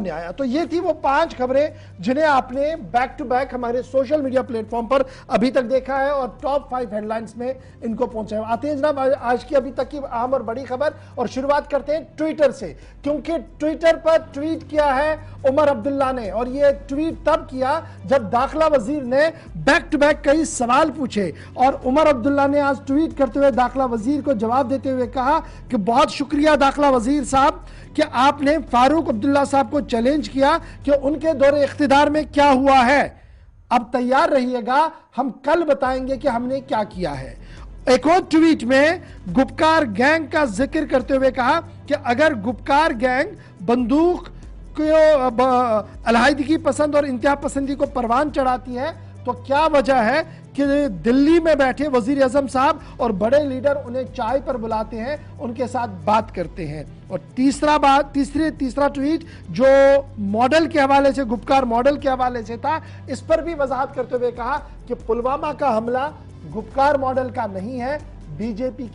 सामने आया। तो ये थी वो 5 खबरें जिन्हें आपने बैक टू बैक हमारे सोशल मीडिया प्लेटफॉर्म पर अभी तक देखा है और टॉप 5 हेडलाइंस में इनको पहुंचा है। आते हैं जनाब आज की अभी तक की अहम और बड़ी खबर, और शुरुआत करते हैं ट्विटर से, क्योंकि ट्विटर पर ट्वीट किया है उमर अब्दुल्ला ने, और ये ट्वीट तब किया जब दाखिला वजीर ने बैक टू बैक कई सवाल पूछे, और उमर अब्दुल्ला ने आज ट्वीट करते हुए दाखिला वजीर को जवाब देते हुए कहा कि बहुत शुक्रिया दाखिला वजीर साहब कि आपने फारूक अब्दुल्ला साहब को चैलेंज किया कि उनके दौरे इख्तिदार में क्या हुआ है। अब तैयार रहिएगा, हम कल बताएंगे कि हमने क्या किया है। एक और ट्वीट में गुपकार गैंग का जिक्र करते हुए कहा कि अगर गुपकार गैंग बंदूक को अलहायदगी पसंद और इंतहा पसंदी को परवान चढ़ाती है तो क्या वजह है कि दिल्ली में बैठे वजीर आजम साहब और बड़े लीडर उन्हें चाय पर बुलाते हैं, उनके साथ बात करते हैं। और तीसरा ट्वीट जो मॉडल के हवाले से, गुपकार मॉडल के हवाले से था, इस पर भी वजाहत करते हुए कहा कि पुलवामा का हमला गुपकार मॉडल का नहीं है, बीजेपी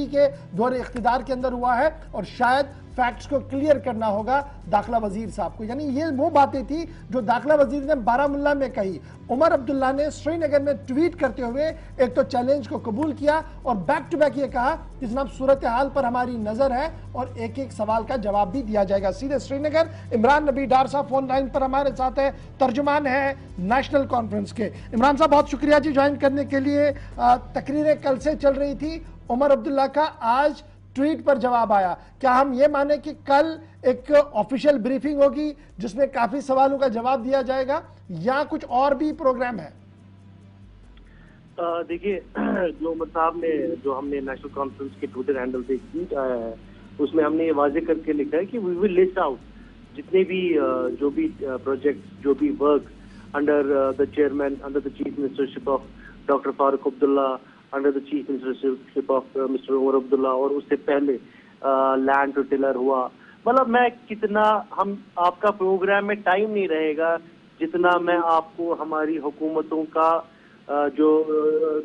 के दौरे इख्तिदार के अंदर हुआ है, और शायद फैक्ट्स को क्लियर करना होगा दाखिला वजीर साहब को। यानी ये वो बातें थी जो दाखिला वजीर ने बारामुल्ला में कही। उमर अब्दुल्ला ने श्रीनगर में ट्वीट करते हुए एक तो चैलेंज को कबूल किया और बैक टू बैक ये कहा कि जनाब सूरत हाल पर हमारी नजर है और एक एक सवाल का जवाब भी दिया जाएगा। सीधे श्रीनगर इमरान नबी डार साहब फोन लाइन पर हमारे साथ है, तर्जुमान है नेशनल कॉन्फ्रेंस के। इमरान साहब बहुत शुक्रिया जी ज्वाइन करने के लिए। तकरीरें कल से चल रही थी, उमर अब्दुल्ला का आज ट्वीट पर जवाब आया, क्या हम ये माने कि कल एक ऑफिशियल ब्रीफिंग होगी जिसमें काफी सवालों का जवाब दिया जाएगा, या कुछ और भी प्रोग्राम है? देखिए, जो उमर साहब ने, जो हमने नेशनल कॉन्फ्रेंस के ट्विटर हैंडल से ट्वीट आया है उसमें हमने ये वाजे करके लिखा है कि वी विल लिस्ट आउट जितने भी जो भी प्रोजेक्ट, जो भी work under the chairman, under the chief ministership of doctor Farooq Abdullah, under the chief ministership of mister Omar Abdullah, और उससे पहले लैंड टू टिलर हुआ। मतलब मैं कितना, हम आपका प्रोग्राम में टाइम नहीं रहेगा जितना मैं आपको हमारी हुकूमतों का जो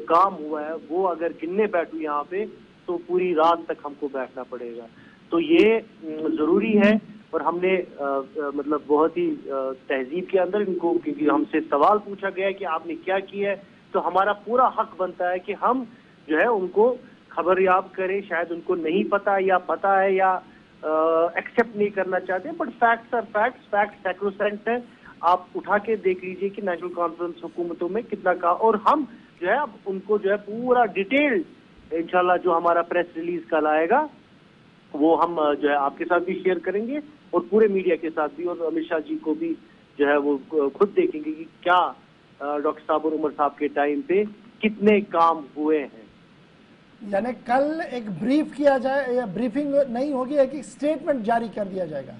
काम हुआ है वो अगर गिनने बैठूं यहाँ पे तो पूरी रात तक हमको बैठना पड़ेगा। तो ये जरूरी है, और हमने मतलब बहुत ही तहजीब के अंदर इनको, क्योंकि हमसे सवाल पूछा गया है कि आपने क्या किया है, तो हमारा पूरा हक बनता है कि हम जो है उनको खबरयाब करें। शायद उनको नहीं पता या पता है या एक्सेप्ट नहीं करना चाहते, but facts are facts, facts sacrosanct है। आप उठा के देख लीजिए कि नेशनल कॉन्फ्रेंस हुकूमतों में कितना का, और हम जो है अब उनको जो है पूरा डिटेल इंशाल्लाह जो हमारा प्रेस रिलीज कल आएगा वो हम जो है आपके साथ भी शेयर करेंगे और पूरे मीडिया के साथ भी, और अमित शाह जी को भी जो है वो खुद देखेंगे कि क्या डॉक्टर साहब और उमर साहब के टाइम पे कितने काम हुए हैं। यानी कल एक ब्रीफ किया जाए, या ब्रीफिंग नहीं होगी, एक स्टेटमेंट जारी कर दिया जाएगा?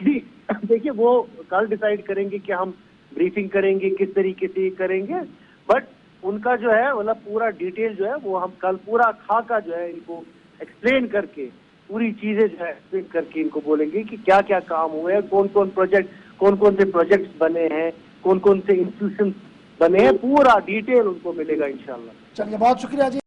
जी देखिए, वो कल डिसाइड करेंगे कि हम ब्रीफिंग करेंगे, किस तरीके से करेंगे, बट उनका जो है मतलब पूरा डिटेल जो है वो हम कल पूरा खाका जो है इनको एक्सप्लेन करके, पूरी चीजें जो है एक्सप्लेन करके इनको बोलेंगे कि क्या क्या काम हुए हैं, कौन कौन से प्रोजेक्ट्स बने हैं, कौन कौन से इंस्टीट्यूशन बने हैं, पूरा डिटेल उनको मिलेगा इंशाल्लाह। चलिए, बहुत शुक्रिया जी।